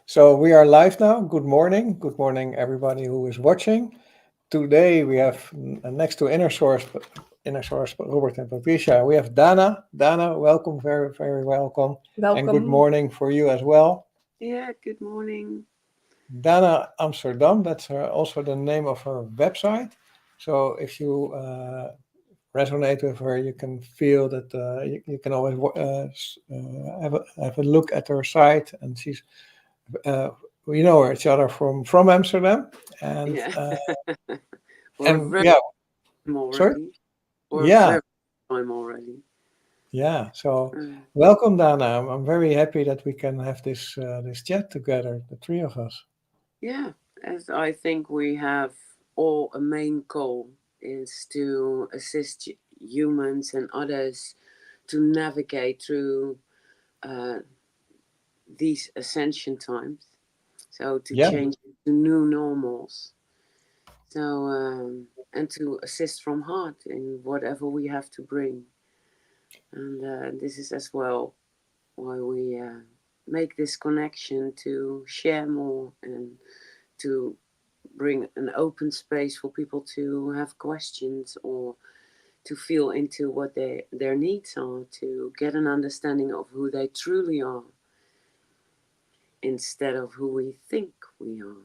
So we are live now. Good morning. Good morning, everybody who is watching. Today we have next to Inner Source, Robert and Patricia. We have Dana. Dana, welcome, very very welcome, and good Welcome. morning for you as well. Yeah, good morning. Danah Amsterdam. That's also the name of her website. So if you resonate with her, you can feel that you can always have a look at her site, and she's uh, we know each other from Amsterdam, and Yeah, uh, for a and very yeah, time sorry, already. For a yeah, very time already. yeah. So Mm. welcome, Dana. I'm very happy that we can have this chat together, the three of us. Yeah, as I think we have all a main goal is to assist humans and others to navigate through uh, these ascension times. So to Yeah, change to new normals. So and to assist from heart in whatever we have to bring. And this is as well why we make this connection to share more and to bring an open space for people to have questions or to feel into what their needs are, to get an understanding of who they truly are instead of who we think we are.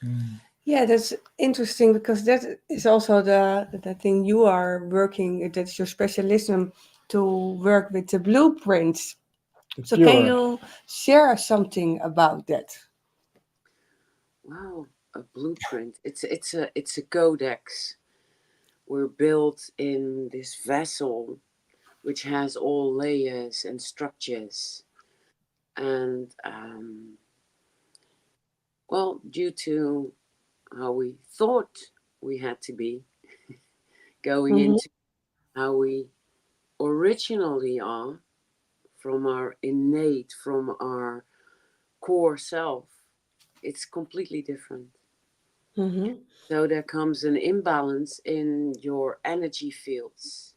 mm. Yeah, that's interesting because that is also the thing you are working. That's your specialism to work with the blueprints. The So can pure. you share something about that? Wow, a blueprint. It's a codex. We're built in this vessel which has all layers and structures. And well, due to how we thought we had to be, going Mm-hmm. into how we originally are from our innate, from our core self, it's completely different. Mm-hmm. So there comes an imbalance in your energy fields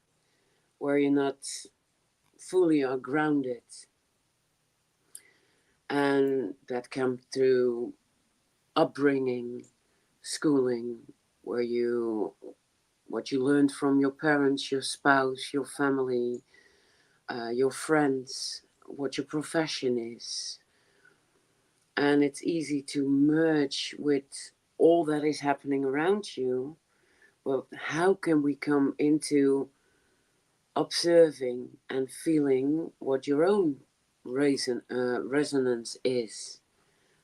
where you're not fully are grounded, and that comes through upbringing, schooling, where you what you learned from your parents, your spouse, your family, your friends, what your profession is. And it's easy to merge with all that is happening around you. But how can we come into observing and feeling what your own resonance is?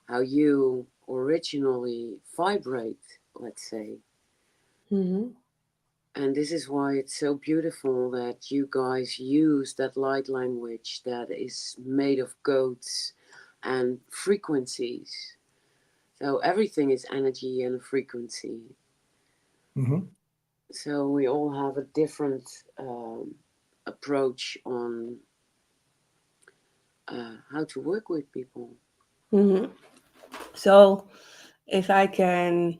How you originally vibrate, let's say. Mm-hmm. And this is why it's so beautiful that you guys use that light language that is made of codes and frequencies. So everything is energy and frequency. Hmm. So we all have a different approach on how to work with people. Mm-hmm. So if I can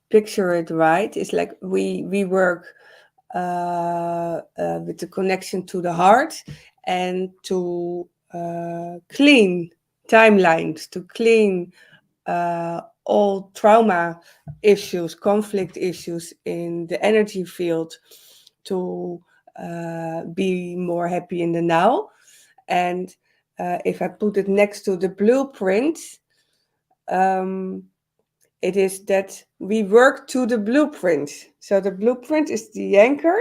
picture it right, it's like we work with the connection to the heart and to clean timelines, to clean all trauma issues, conflict issues in the energy field, to be more happy in the now. And if I put it next to the blueprint, um, it is that we work to the blueprint. So the blueprint is the anchor,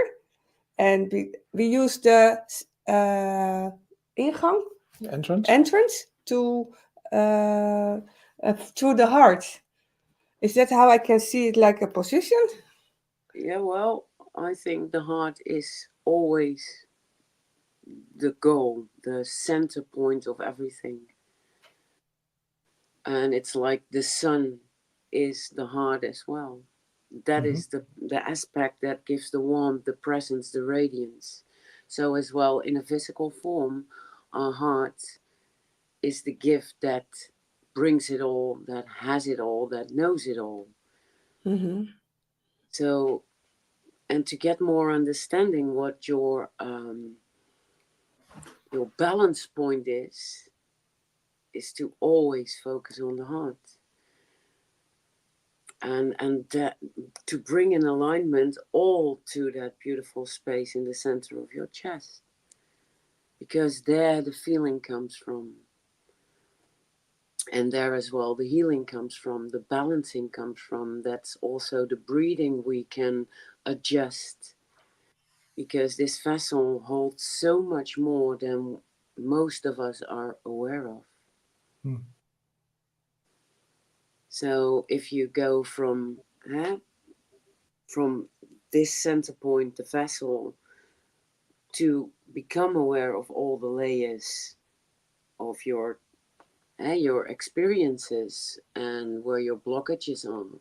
and we use the ingang, The entrance. entrance to through the heart. Is that how I can see it, like a position? Yeah, well, I think the heart is always the goal, the center point of everything. And it's like the sun is the heart as well. That Hmm. is the aspect that gives the warmth, the presence, the radiance. So as well, in a physical form, our heart is the gift that brings it all, that has it all, that knows it all. Mm-hmm. So, and to get more understanding what your balance point is, is to always focus on the heart. And that, to bring in alignment all to that beautiful space in the center of your chest, because there the feeling comes from, and there as well the healing comes from, the balancing comes from. That's also the breathing we can adjust, because this vessel holds so much more than most of us are aware of. So if you go from this center point, the vessel, to become aware of all the layers of your experiences and where your blockages are,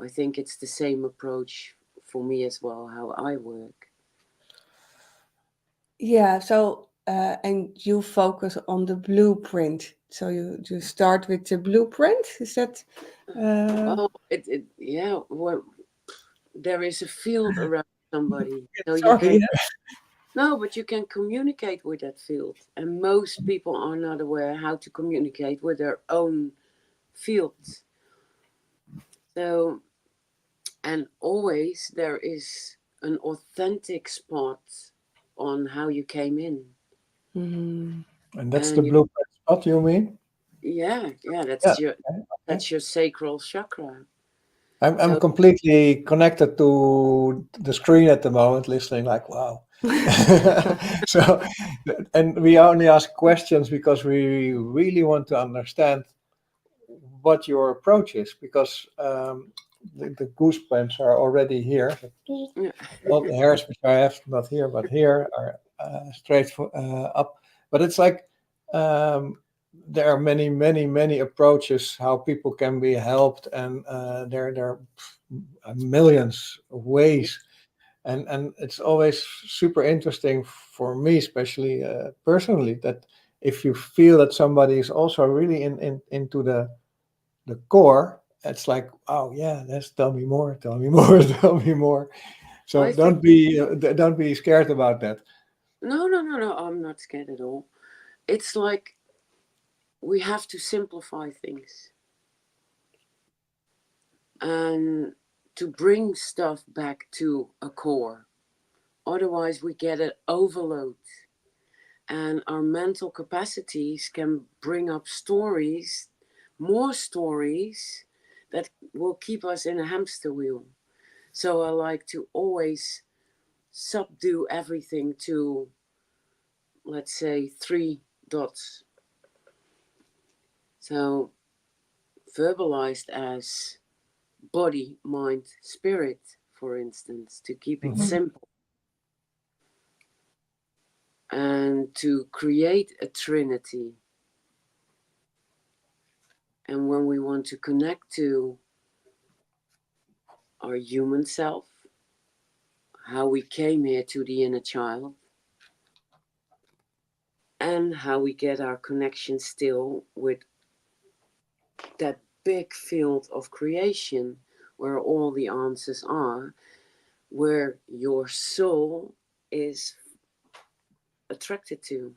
I think it's the same approach for me as well, how I work. Yeah, so and you focus on the blueprint. So you start with the blueprint. Is that? Well, well, there is a field around somebody, so you Sorry. can no, but you can communicate with that field, and most people are not aware how to communicate with their own fields. So, and always there is an authentic spot on how you came in. Mm-hmm. And that's the And blueprint spot, you mean? yeah, Yeah. that's your Okay. sacral chakra. I'm So completely connected to the screen at the moment, listening like, wow. So, and we only ask questions because we really want to understand what your approach is, because the goosebumps are already here. yeah, All the hairs which I have not here but here are straight up. But it's like there are many approaches how people can be helped, and there are millions of ways. And it's always super interesting for me, especially personally, that if you feel that somebody is also really into the core, it's like, oh yeah, let's tell me more, tell me more, tell me more. So I think don't be scared about that. no, I'm not scared at all. It's like we have to simplify things and to bring stuff back to a core. Otherwise, we get an overload, and our mental capacities can bring up stories, more stories that will keep us in a hamster wheel. So I like to always subdue everything to, let's say, 3 dots. So verbalized as body, mind, spirit, for instance, to keep it Mhm. simple, and to create a trinity. And when we want to connect to our human self, how we came here to the inner child, and how we get our connection still with that big field of creation where all the answers are, where your soul is attracted to.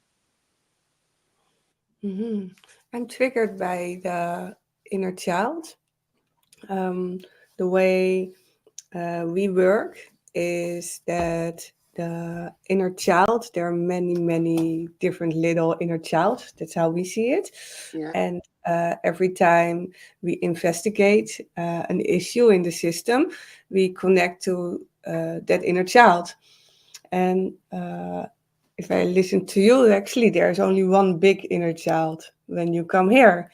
Mm-hmm. I'm triggered by the inner child. Um, the way we work is that the inner child, there are many different little inner child. That's how we see it. Yeah. And every time we investigate an issue in the system, we connect to that inner child. And if I listen to you, actually, there's only one big inner child when you come here.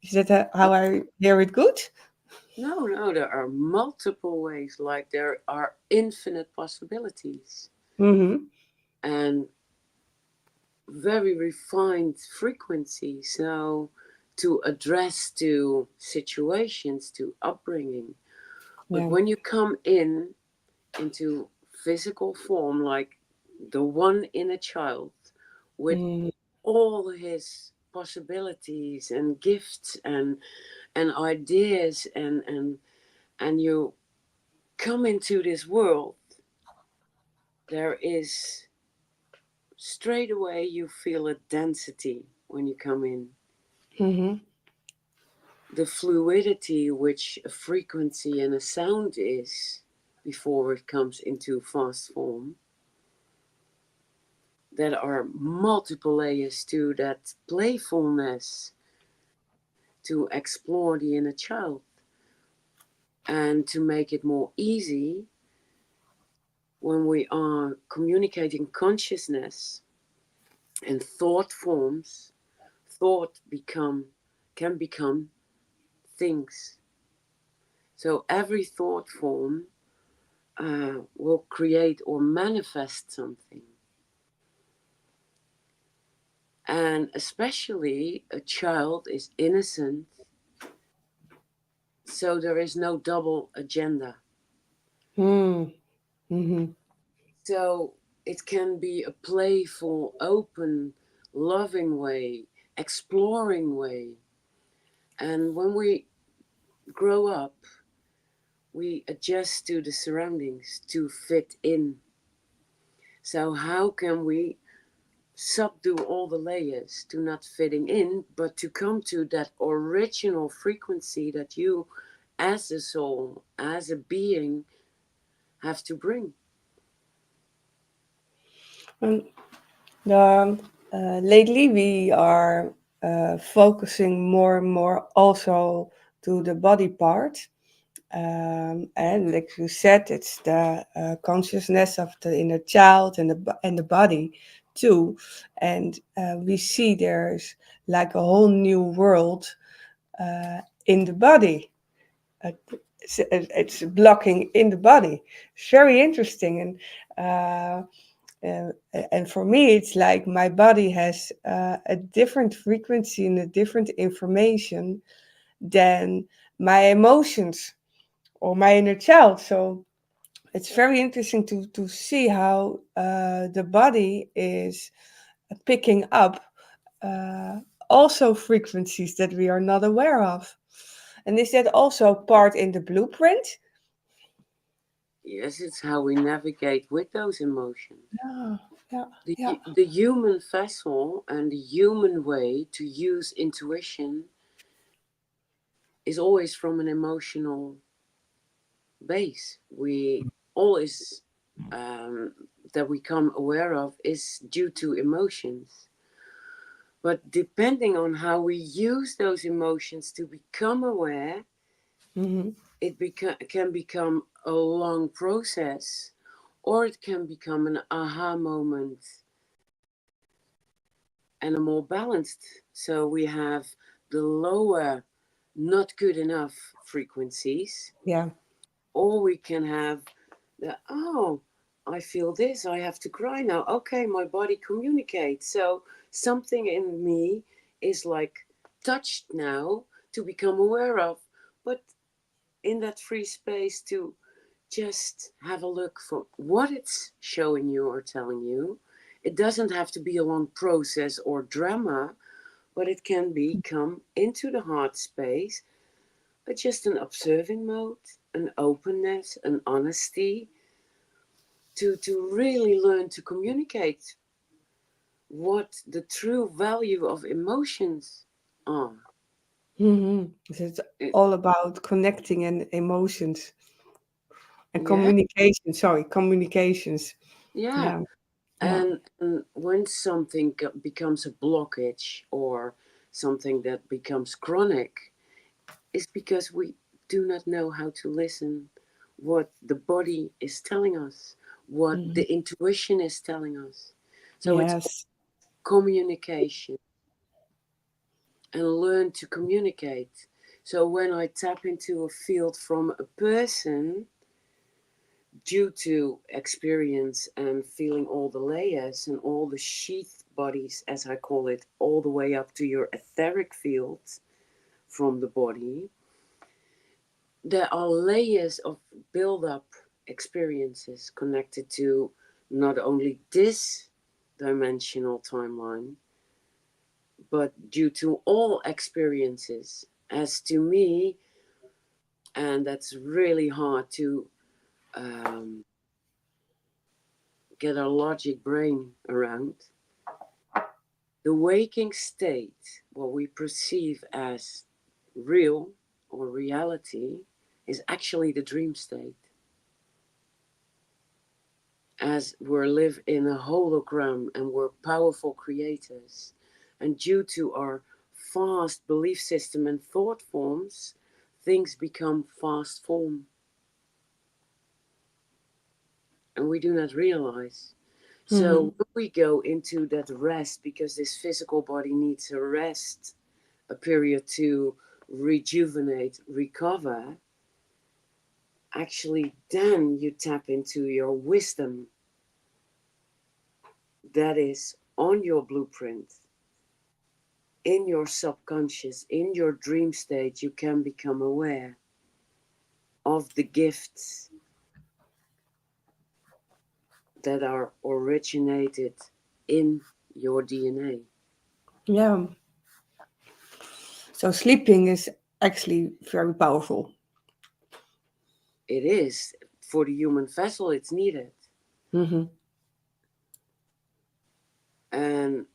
Is that how I hear it good? No, there are multiple ways, like there are infinite possibilities Mm-hmm. and very refined frequencies. So, to address to situations, to upbringing. But Yeah. when you come into physical form, like the one inner child with Mm, all his possibilities and gifts and ideas and you come into this world, there is straight away you feel a density when you come in. Mm-hmm. the fluidity which a frequency and a sound is before it comes into fast form. There are multiple layers to that playfulness to explore the inner child. And to make it more easy, when we are communicating consciousness and thought forms, thought can become things. So every thought form will create or manifest something. And especially a child is innocent, so there is no double agenda. Mm-hmm. So it can be a playful, open, loving way, exploring way. And when we grow up, we adjust to the surroundings to fit in. So, how can we subdue all the layers to not fitting in, but to come to that original frequency that you, as a soul, as a being, have to bring? And lately we are focusing more and more also to the body part. And like you said, it's the consciousness of the inner child and the body too. And we see there's like a whole new world in the body. Uh, it's blocking in the body. It's very interesting. And for me, it's like my body has a different frequency and a different information than my emotions or my inner child. So it's very interesting to see how the body is picking up uh, also frequencies that we are not aware of. And is that also part in the blueprint? Yes, it's how we navigate with those emotions. Yeah, yeah, The, yeah. the human vessel and the human way to use intuition is always from an emotional base. We always, that we come aware of, is due to emotions. But depending on how we use those emotions to become aware, Mm-hmm. it can become a long process, or it can become an aha moment and a more balanced. So we have the lower, not good enough frequencies, Yeah. or we can have the, oh, I feel this, I have to cry now. Okay, my body communicates. So something in me is like touched now to become aware of, but in that free space to just have a look for what it's showing you or telling you. It doesn't have to be a long process or drama, but it can be come into the heart space, but just an observing mode, an openness, an honesty to really learn to communicate what the true value of emotions are. Mm-hmm. It's It, all about connecting and emotions and yeah, communication. Sorry, communications. yeah. Yeah, yeah. And when something becomes a blockage or something that becomes chronic, it's because we do not know how to listen what the body is telling us, what Mhm. the intuition is telling us. So it's Yes. communication and learn to communicate. So when I tap into a field from a person, due to experience and feeling all the layers and all the sheath bodies, as I call it, all the way up to your etheric field from the body, there are layers of build-up experiences connected to not only this dimensional timeline, but due to all experiences. As to me, and that's really hard to um, get our logic brain around, The waking state, what we perceive as real or reality, is actually the dream state. As we live in a hologram and we're powerful creators, and due to our fast belief system and thought forms, things become fast form, and we do not realize. So when we go into that rest, because this physical body needs a rest, a period to rejuvenate, recover, actually then you tap into your wisdom that is on your blueprint, in your subconscious, in your dream state. You can become aware of the gifts that are originated in your DNA. Yeah. So sleeping is actually very powerful. It is. For the human vessel, it's needed. Mm-hmm. And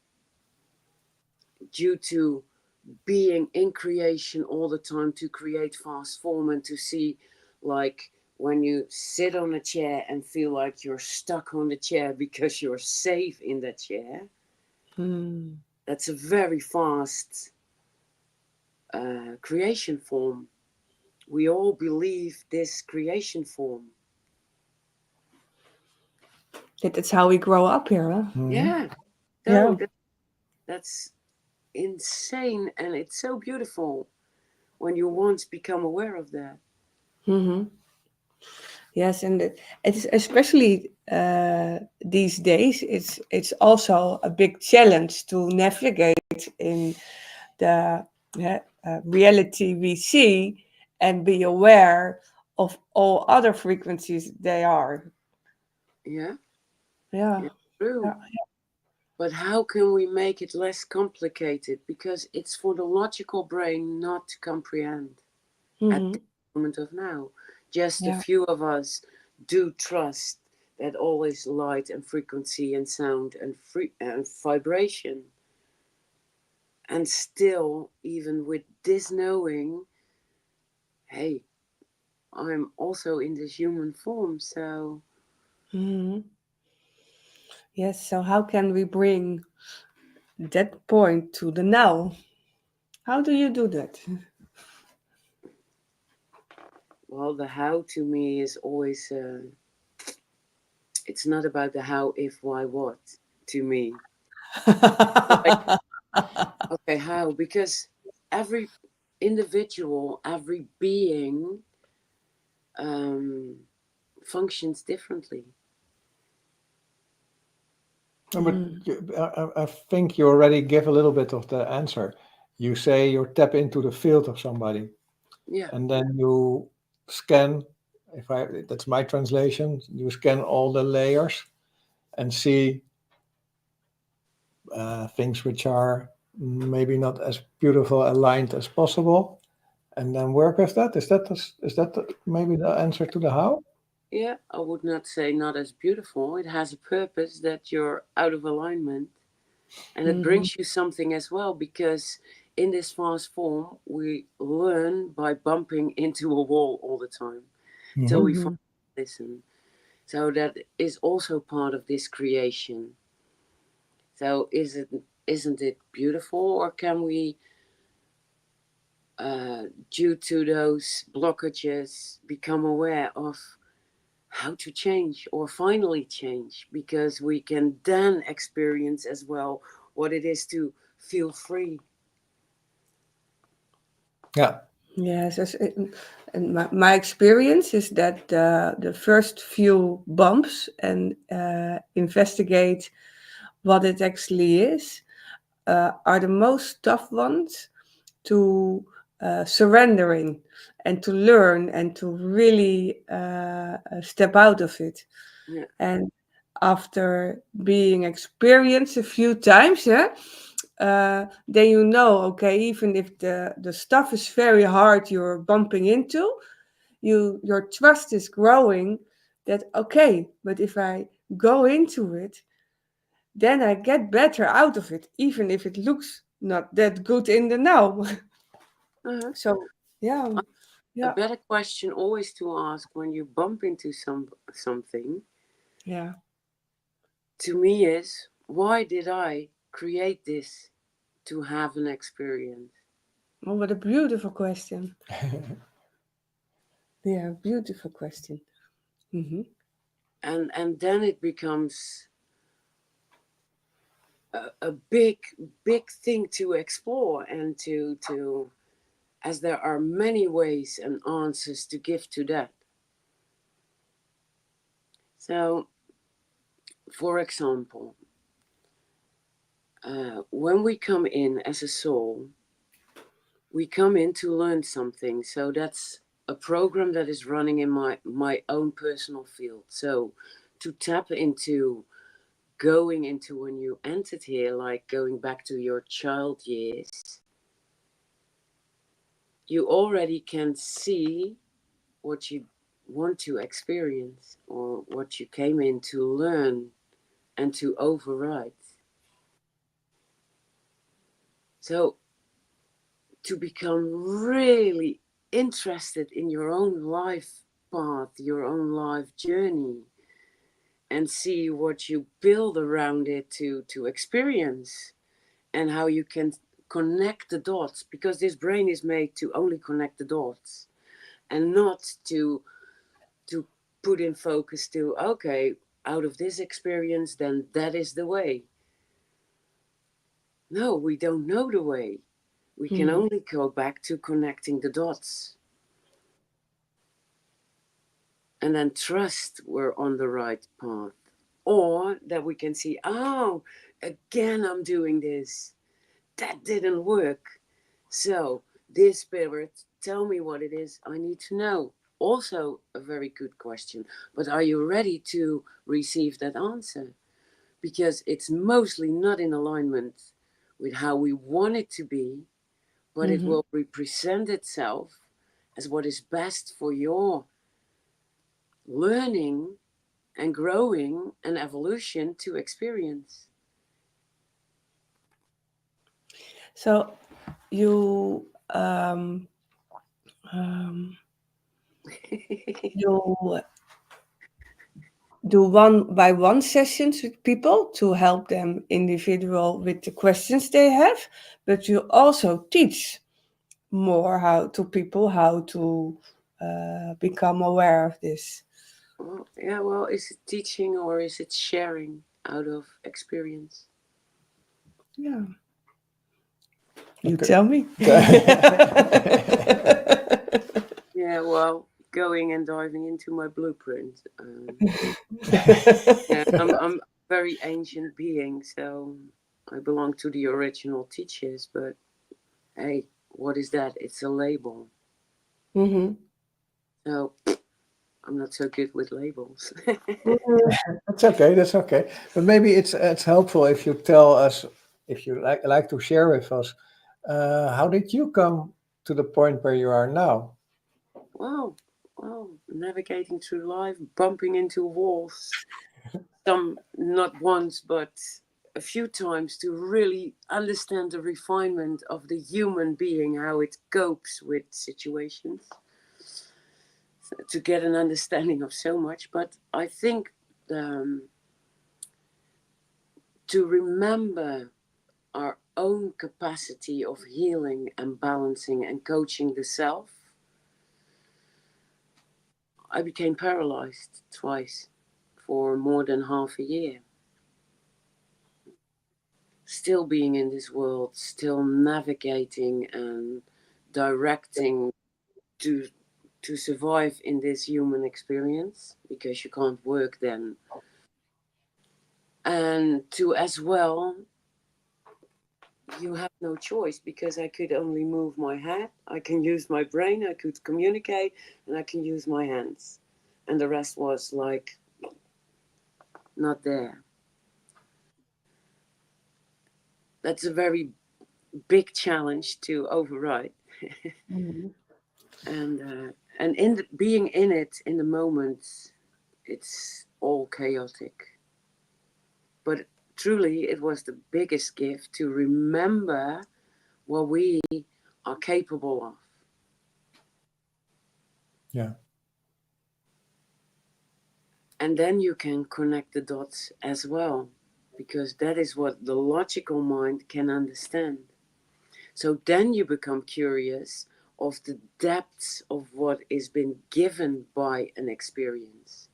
due to being in creation all the time, to create fast form and to see, like, when you sit on a chair and feel like you're stuck on the chair because you're safe in that chair, that's a very fast creation form. We all believe this creation form. That's how we grow up here, huh? Yeah. Yeah. So that's insane, and it's so beautiful when you once become aware of that. Mm-hmm. Yes, and it's especially these days. It's also a big challenge to navigate in the reality we see and be aware of all other frequencies they are. Yeah, Yeah. yeah, true. Yeah. But how can we make it less complicated? Because it's for the logical brain not to comprehend at Mm-hmm. this moment of now. Just a Yeah. few of us do trust that all is light and frequency and sound and and vibration. And still, even with this knowing, hey, I'm also in this human form. So, Mm-hmm. Yes. So how can we bring that point to the now? How do you do that? well, the how to me is always, it's not about the how, if, why, what to me. Like, okay, how? Because every individual, every being um, functions differently. But Mm. I think you already give a little bit of the answer. You say you tap into the field of somebody, Yeah, and then you scan. If I that's my translation, you scan all the layers and see things which are maybe not as beautiful aligned as possible, and then work with that. Is that maybe the answer to the how? yeah. I would not say not as beautiful. It has a purpose that you're out of alignment, and it Mm-hmm. brings you something as well. Because in this fast form, we learn by bumping into a wall all the time till we Mm-hmm. finally listen. So that is also part of this creation. So isn't it beautiful, or can we, due to those blockages, become aware of how to change or finally change? Because we can then experience as well what it is to feel free. Yeah. Yes, and my experience is that the first few bumps and investigate what it actually is are the most tough ones to surrendering and to learn and to really step out of it. Yeah, And after being experienced a few times, then you know, okay, even if the stuff is very hard you're bumping into, your trust is growing that, okay, but if I go into it, then I get better out of it, even if it looks not that good in the now. Uh-huh. So yeah, A yeah, better question always to ask when you bump into something yeah. to me is, why did I create this to have an experience? Oh, what a beautiful question. Yeah, beautiful question. Hmm. And then it becomes a big thing to explore and to as there are many ways and answers to give to that. So, for example, when we come in as a soul, we come in to learn something. So that's a program that is running in my own personal field. So to tap into going into when you entered here, like going back to your child years, you already can see what you want to experience or what you came in to learn and to override. So to become really interested in your own life path, your own life journey, and see what you build around it to experience and how you can connect the dots, because this brain is made to only connect the dots and not to put in focus to, okay, out of this experience, then that is the way. No, we don't know the way. We can Hmm. only go back to connecting the dots and then trust we're on the right path. Or that we can see, oh, again, I'm doing this. That didn't work. So, this spirit, tell me what it is I need to know. Also, a very good question. But are you ready to receive that answer? Because it's mostly not in alignment with how we want it to be, but it Hmm. will represent itself as what is best for your learning and growing and evolution to experience. So you um, you do one by one sessions with people to help them individual with the questions they have, but you also teach more how to people how to become aware of this. Well, yeah, well, is it teaching or is it sharing out of experience? Yeah, you Okay. tell me. Yeah, well, going and diving into my blueprint. Yeah, I'm a very ancient being, so I belong to the original teachers, but hey, what is that? It's a label. Hmm. So I'm not so good with labels. That's okay. That's okay. But maybe it's helpful if you tell us, if you like to share with us, how did you come to the point where you are now? Wow, wow, navigating through life, bumping into walls, some not once, but a few times, to really understand the refinement of the human being, how it copes with situations, to get an understanding of so much. But I think to remember our own capacity of healing and balancing and coaching the self, I became paralyzed twice for more than half a year. Still being in this world, still navigating and directing to to survive in this human experience, because you can't work then, and to as well, you have no choice, because I could only move my head, I can use my brain, I could communicate, and I can use my hands, and the rest was like not there. That's a very big challenge to override. Mhm. And in being in it in the moment, it's all chaotic. But truly, it was the biggest gift to remember what we are capable of. Yeah. And then you can connect the dots as well, because that is what the logical mind can understand. So then you become curious of the depths of what is been given by an experience.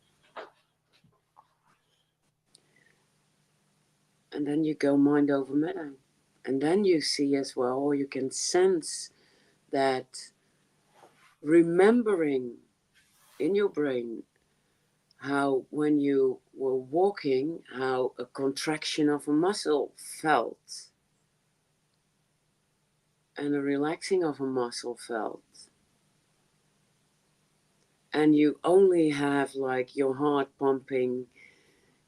And then you go mind over matter. And then you see as well, or you can sense that remembering in your brain how when you were walking, how a contraction of a muscle felt and a relaxing of a muscle felt. And you only have like your heart pumping,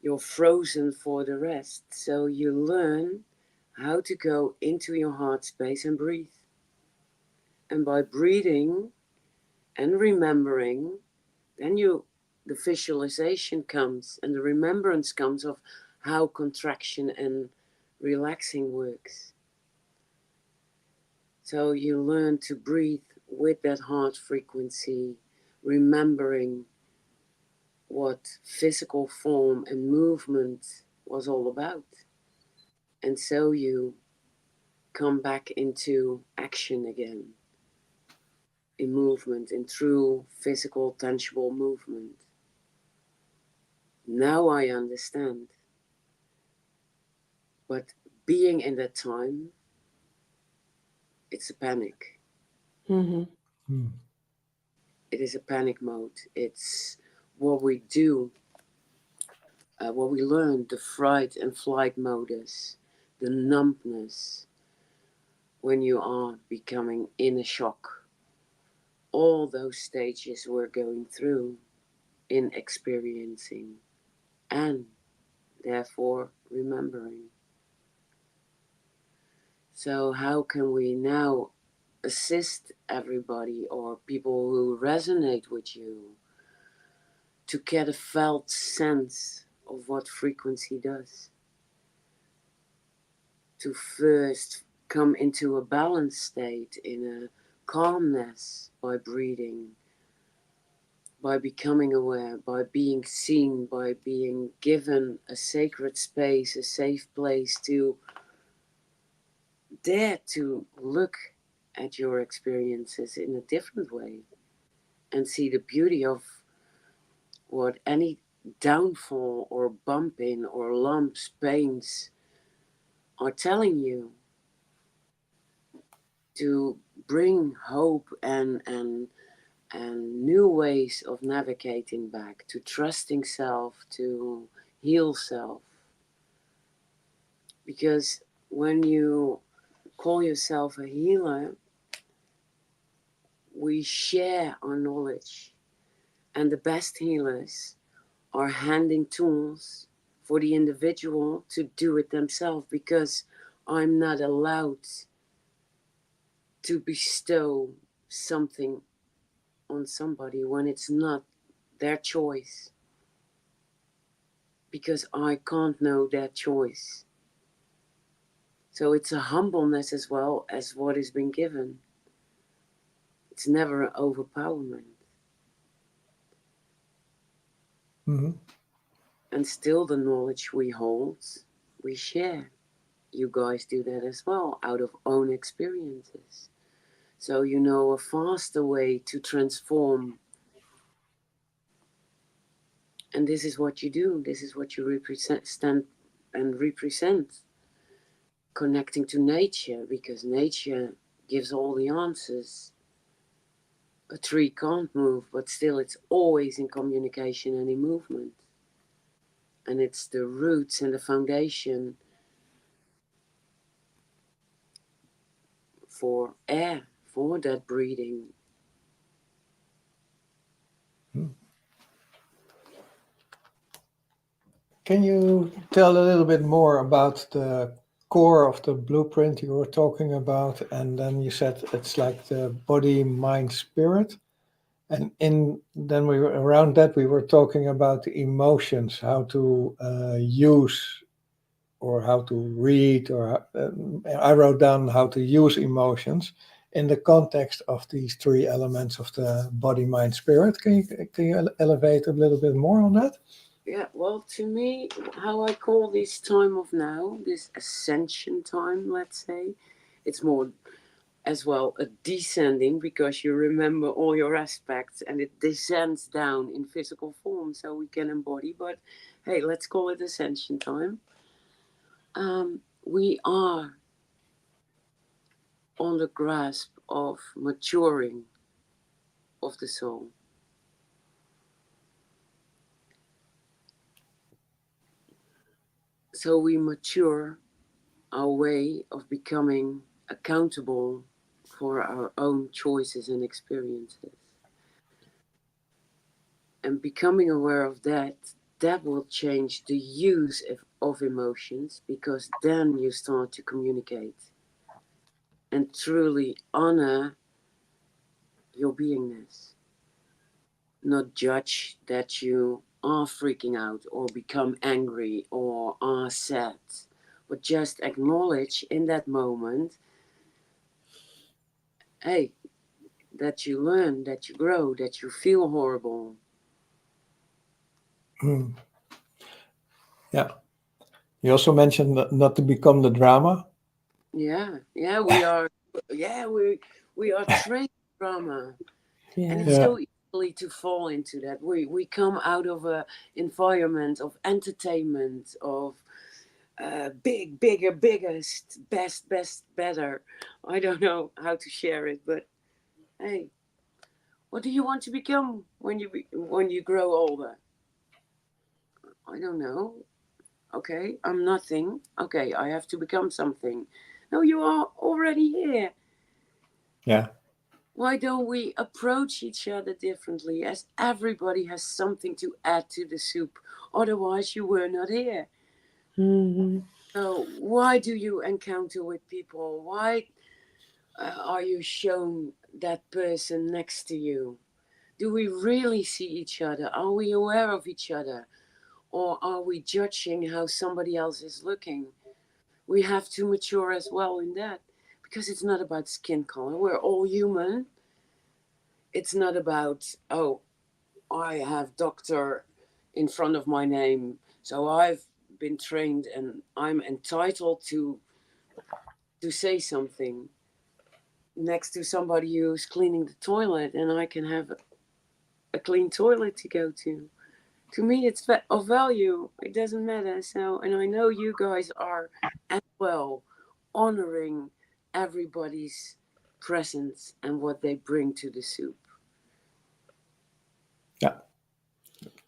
you're frozen for the rest. So you learn how to go into your heart space and breathe. And by breathing and remembering, then the visualization comes and the remembrance comes of how contraction and relaxing works. So you learn to breathe with that heart frequency, remembering what physical form and movement was all about. And so you come back into action again, in movement, in true physical, tangible movement. Now I understand. But being in that time, it's a panic. Mm-hmm. It is a panic mode. It's what we do, what we learn, the fright and flight modus, the numbness when you are becoming in a shock. All those stages we're going through in experiencing and therefore remembering. So how can we now assist everybody or people who resonate with you to get a felt sense of what frequency does? To first come into a balanced state, in a calmness by breathing, by becoming aware, by being seen, by being given a sacred space, a safe place to dare to look at your experiences in a different way and see the beauty of what any downfall or bumping or lumps, pains are telling you, to bring hope and new ways of navigating back, to trusting self, to heal self. Because when you call yourself a healer, we share our knowledge. And the best healers are handing tools for the individual to do it themselves, because I'm not allowed to bestow something on somebody when it's not their choice, because I can't know their choice. So it's a humbleness as well as what has been given. It's never an overpowerment. Mm-hmm. And still the knowledge we hold, we share. You guys do that as well, out of own experiences. So you know a faster way to transform. And this is what you do. This is what you represent and represent. Connecting to nature, because nature gives all the answers. A tree can't move, but still it's always in communication and in movement. And it's the roots and the foundation for air, for that breathing. Can you tell a little bit more about the core of the blueprint you were talking about? And then you said it's like the body, mind, spirit. And then we were around that we were talking about the emotions, how to use or how to read, or I wrote down how to use emotions in the context of these three elements of the body, mind, spirit. Can you elevate a little bit more on that? Yeah, well, to me, how I call this time of now, this ascension time, let's say, it's more as well a descending, because you remember all your aspects and it descends down in physical form so we can embody. But hey, let's call it ascension time. We are on the grasp of maturing of the soul. So we mature our way of becoming accountable for our own choices and experiences. And becoming aware of that, that will change the use of emotions, because then you start to communicate and truly honor your beingness. Not judge that you are freaking out or become angry or are sad, but just acknowledge in that moment, hey, that you learn, that you grow, that you feel horrible. Mm. Yeah. You also mentioned not to become the drama. Yeah, yeah, we are. Yeah, we are trained drama, and it's Yeah. Yeah. so easily to fall into that. We come out of a environment of entertainment, of big, bigger, biggest, best, best, better. I don't know how to share it, but hey, what do you want to become when you grow older? I don't know. Okay, I'm nothing. Okay, I have to become something. No, you are already here. Yeah. Why don't we approach each other differently, as everybody has something to add to the soup? Otherwise, you were not here. Mhm. So, why do you encounter with people? Why are you shown that person next to you? Do we really see each other? Are we aware of each other? Or are we judging how somebody else is looking? We have to mature as well in that, because it's not about skin color. We're all human. It's not about, oh, I have doctor in front of my name, so I've been trained and I'm entitled to say something next to somebody who's cleaning the toilet, and I can have a clean toilet to go to. To me, it's of value. It doesn't matter. So, and I know you guys are as well honoring everybody's presence and what they bring to the soup. Yeah.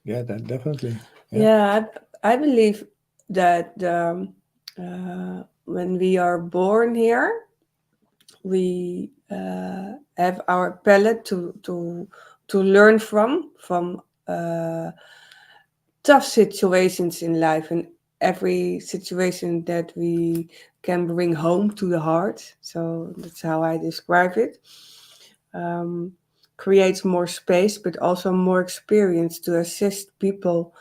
Yeah. That definitely. Yeah. Yeah, I believe that when we are born here, we have our palette to learn from tough situations in life, and every situation that we can bring home to the heart. So that's how I describe it. Um, Creates more space, but also more experience to assist people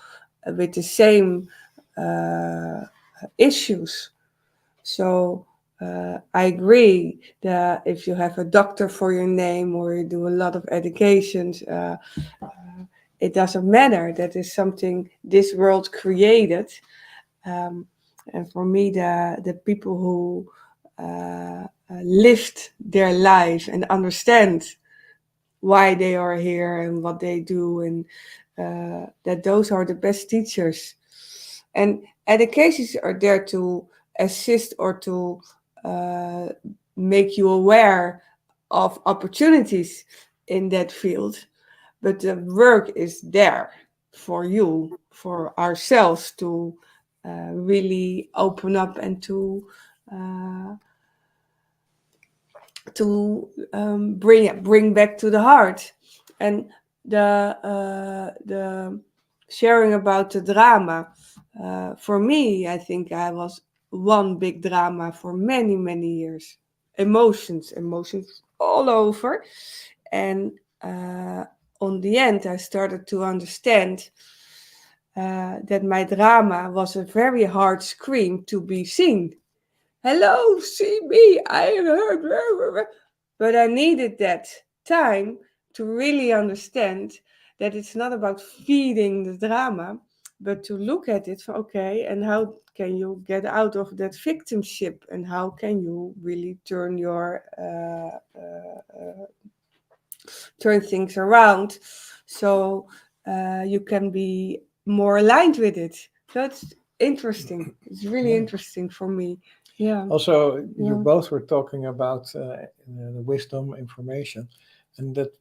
with the same uh, issues. So I agree that if you have a doctor for your name or you do a lot of educations, it doesn't matter. That is something this world created. Um, and for me, the people who lived their life and understand why they are here and what they do, and that those are the best teachers. And educations are there to assist or to uh, make you aware of opportunities in that field. But the work is there for you, for ourselves to really open up and uh, to bring back to the heart. And the sharing about the drama, for me, I think I was one big drama for many years. Emotions all over. And on the end, I started to understand that my drama was a very hard scream to be seen. Hello, see me, I heard. But I needed that time to really understand that it's not about feeding the drama, but to look at it, okay, and how can you get out of that victimship, and how can you really turn things around, so you can be more aligned with it. So it's interesting. It's really interesting for me. Yeah. Also, you Yeah. both were talking about the wisdom information, and that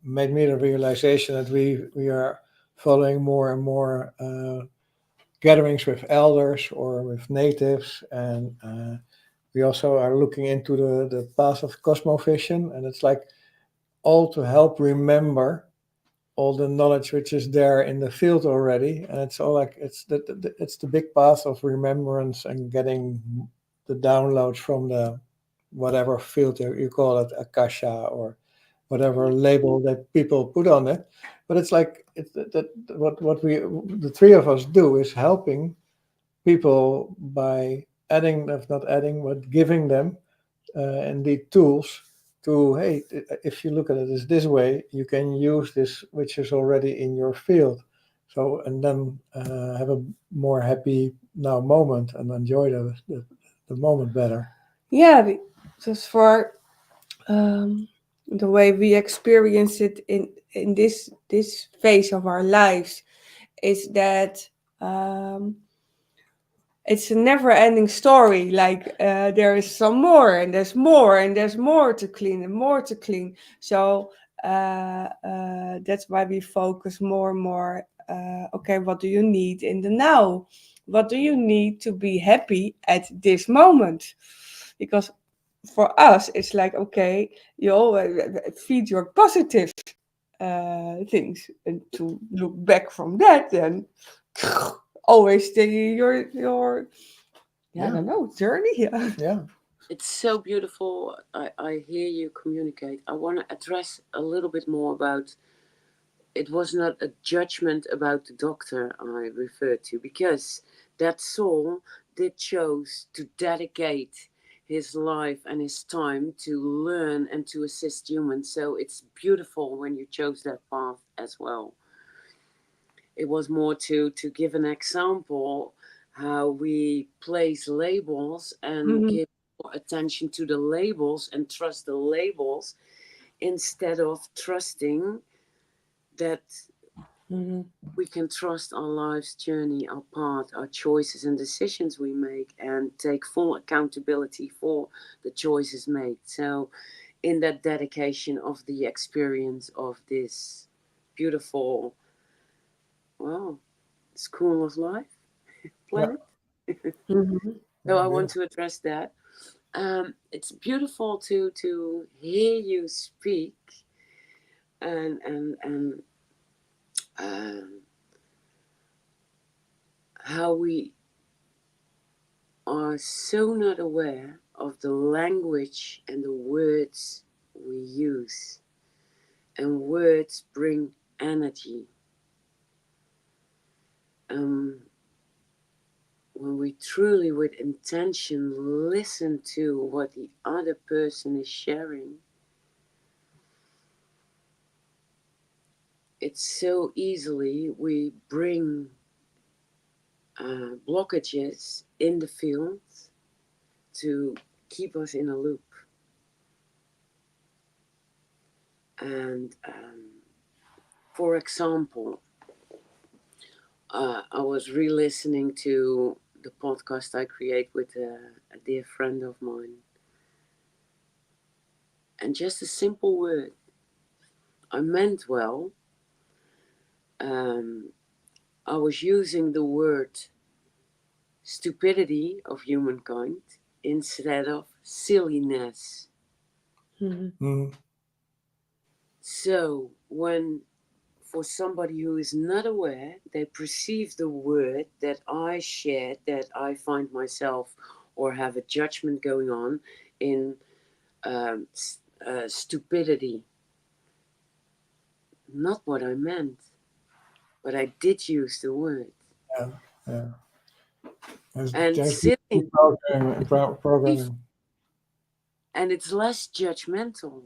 made me the realization that we are following more and more gatherings with elders or with natives, and we also are looking into the path of cosmovision, and it's like all to help remember all the knowledge which is there in the field already, and it's all like it's the big path of remembrance and getting the downloads from the whatever field you call it, akasha or whatever label that people put on it. But it's like what we the three of us do is helping people by adding, if not adding, but giving them indeed tools to, hey, if you look at it as this way, you can use this which is already in your field. So, and then have a more happy now moment and enjoy the moment better. Yeah, just for the way we experience it in this phase of our lives is that it's a never ending story. Like there is some more, and there's more, and there's more to clean, and more to clean. So that's why we focus more and more. Okay, what do you need in the now? What do you need to be happy at this moment? Because for us, it's like, okay, you always feed your positive things, and to look back from that, then always your I don't know, journey. Yeah. It's so beautiful. I hear you communicate. I want to address a little bit more about it was not a judgment about the doctor I referred to, because that soul did chose to dedicate his life and his time to learn and to assist humans. So it's beautiful when you chose that path as well. It was more to give an example how we place labels and Mhm. give more attention to the labels and trust the labels instead of trusting that Mhm. we can trust our life's journey, our path, our choices and decisions we make, and take full accountability for the choices made. So, in that dedication of the experience of this beautiful, well, school of life Yeah. planet. Mhm. So, Yeah, I want beautiful. to address that. It's beautiful to hear you speak and um, how we are so not aware of the language and the words we use. And words bring energy. Um, when we truly, with intention, listen to what the other person is sharing, it's so easily we bring blockages in the field to keep us in a loop. And for example, I was re-listening to the podcast I create with a dear friend of mine, and just a simple word. I meant well. Um, I was using the word stupidity of humankind instead of silliness. Mhm. Mm. So when for somebody who is not aware, they perceive the word that I shared, that I find myself or have a judgment going on in stupidity. Not what I meant. but I did use the word. Yeah. Yeah. And There's silly, programming. and it's less judgmental.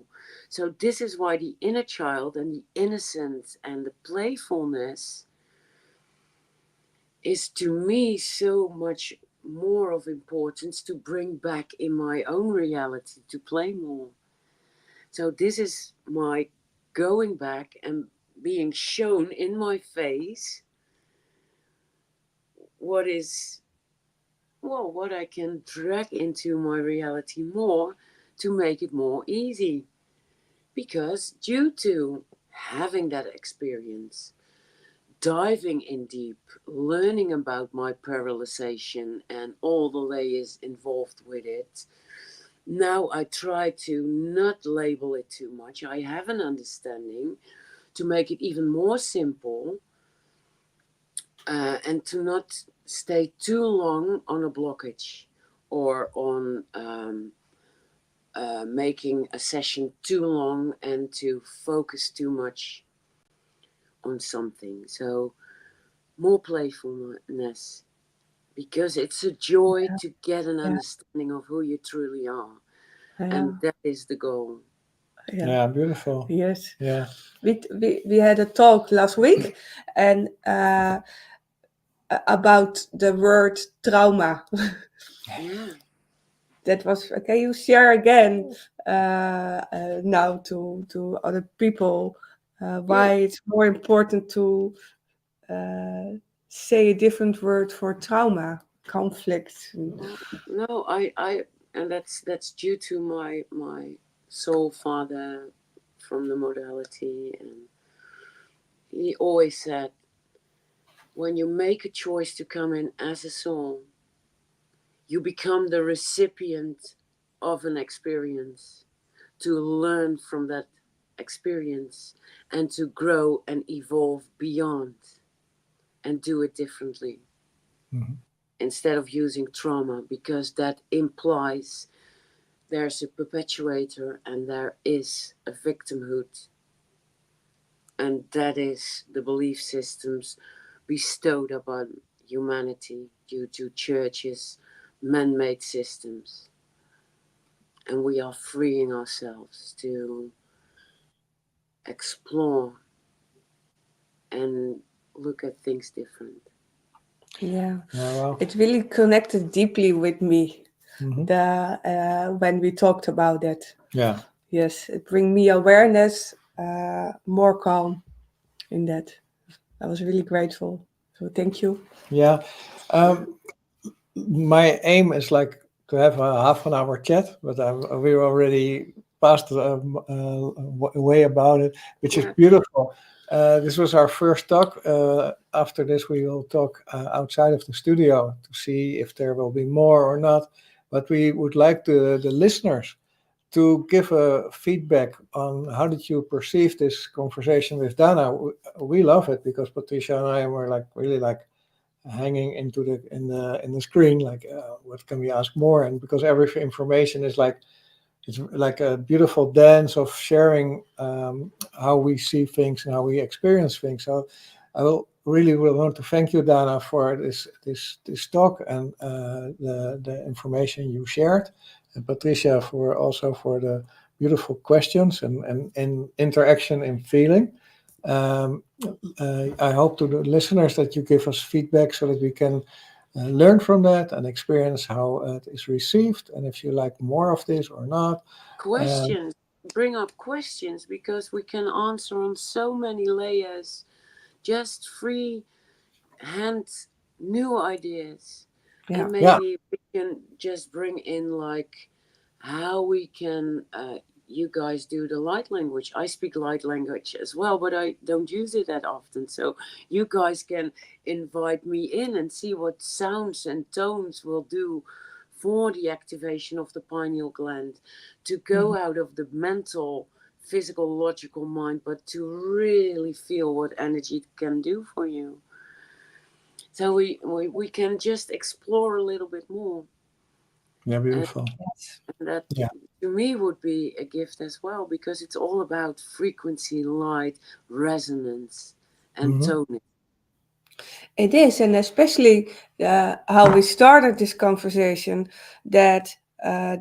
So this is why the inner child and the innocence and the playfulness is to me so much more of importance to bring back in my own reality, to play more. So this is my going back and being shown in my face what is, well, what I can drag into my reality more to make it more easy. Because due to having that experience, diving in deep, learning about my paralyzation and all the layers involved with it, now I try to not label it too much. I have an understanding to make it even more simple, and to not stay too long on a blockage or on making a session too long and to focus too much on something. So more playfulness, because it's a joy to get an understanding of who you truly are. And that is the goal. Yeah, beautiful. Yes. Yeah. We had a talk last week and about the word trauma. Yeah. That was, can you share again now to other people why it's more important to say a different word for trauma, conflict? No, I and that's due to my soul father from the modality, and he always said, when you make a choice to come in as a soul, you become the recipient of an experience, to learn from that experience and to grow and evolve beyond and do it differently. Mm-hmm. Instead of using trauma, because that implies there's a perpetuator and there is a victimhood, and that is the belief systems bestowed upon humanity due to churches, man-made systems. And we are freeing ourselves to explore and look at things different. Yeah, well. it really connected deeply with me. Mm-hmm. When we talked about it. Yeah. Yes, it brings me awareness, more calm in that. I was really grateful. So thank you. Yeah. My aim is like to have a half an hour chat, but we're already past way about it, which is beautiful. This was our first talk. After this, we will talk outside of the studio to see if there will be more or not. But we would like the listeners to give a feedback on how did you perceive this conversation with Danah. We love it because Patricia and I were like really like hanging into the screen, like what can we ask more, and because every information is like, it's like a beautiful dance of sharing how we see things and how we experience things. So I will want to thank you, Danah, for this talk and the information you shared, and Patricia for the beautiful questions and interaction and feeling. I hope to the listeners that you give us feedback so that we can learn from that and experience how it is received, and if you like more of this or not. Questions, bring up questions, because we can answer on so many layers. Just free hand new ideas. Yeah. And maybe we can just bring in like how we can you guys do the light language. I speak light language as well, but I don't use it that often. So you guys can invite me in and see what sounds and tones will do for the activation of the pineal gland, to go out of the mental, physical, logical mind, but to really feel what energy can do for you. So we can just explore a little bit more. Yeah, beautiful. And that to me would be a gift as well, because it's all about frequency, light, resonance, and toning. It is, and especially how we started this conversation, that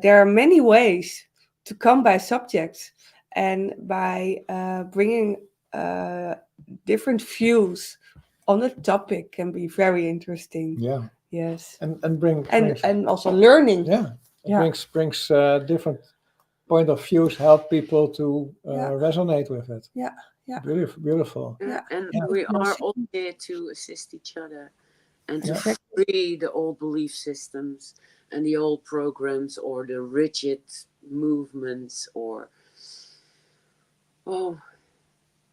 there are many ways to come by subjects, and by bringing different views on a topic can be very interesting. Yeah, Yes, and brings and also learning. yeah, it Yeah. brings different point of views, help people to Yeah. resonate with it. Yeah, yeah. Beautiful. Yeah. And Yeah. we are Yes. all here to assist each other and to Yeah. free the old belief systems and the old programs or the rigid movements or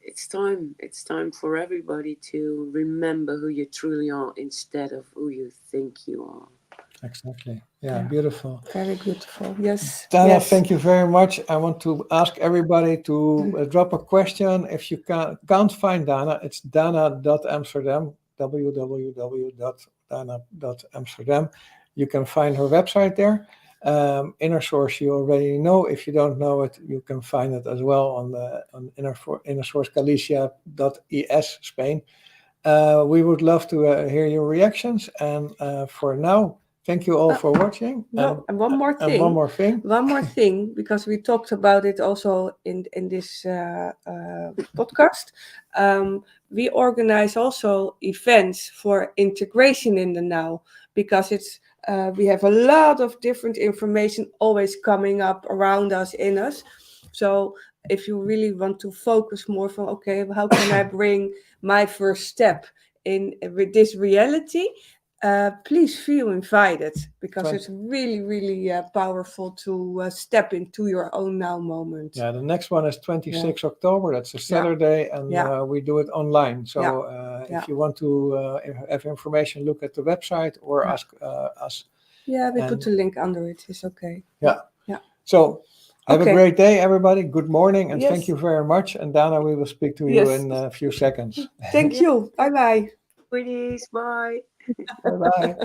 it's time for everybody to remember who you truly are instead of who you think you are. Exactly. Yeah, Yeah. beautiful. Very beautiful. Yes. Danah, Yes. thank you very much. I want to ask everybody to drop a question. If you can't find Danah, it's danah.amsterdam, www.danah.amsterdam. You can find her website there. Inner Source, you already know. If you don't know it, you can find it as well on Inner Source Galicia.es, Spain. We would love to hear your reactions. And for now, thank you all for watching. No, and one more thing. And one more thing. One more thing, because we talked about it also in this podcast. We organize also events for integration in the now, because it's we have a lot of different information always coming up around us, in us. So if you really want to focus more from, okay, how can I bring my first step in with this reality? Please feel invited, because Right. it's really, really powerful to step into your own now moment. Yeah, the next one is 26 October. That's a Saturday, and we do it online. So if you want to have information, look at the website or ask us. Yeah, we put the link under it. It's okay. Yeah. Yeah. So have a Okay. great day, everybody. Good morning, and Yes. thank you very much. And Danah, we will speak to you Yes. in a few seconds. Thank you. Bye bye. Please, bye. Bye bye.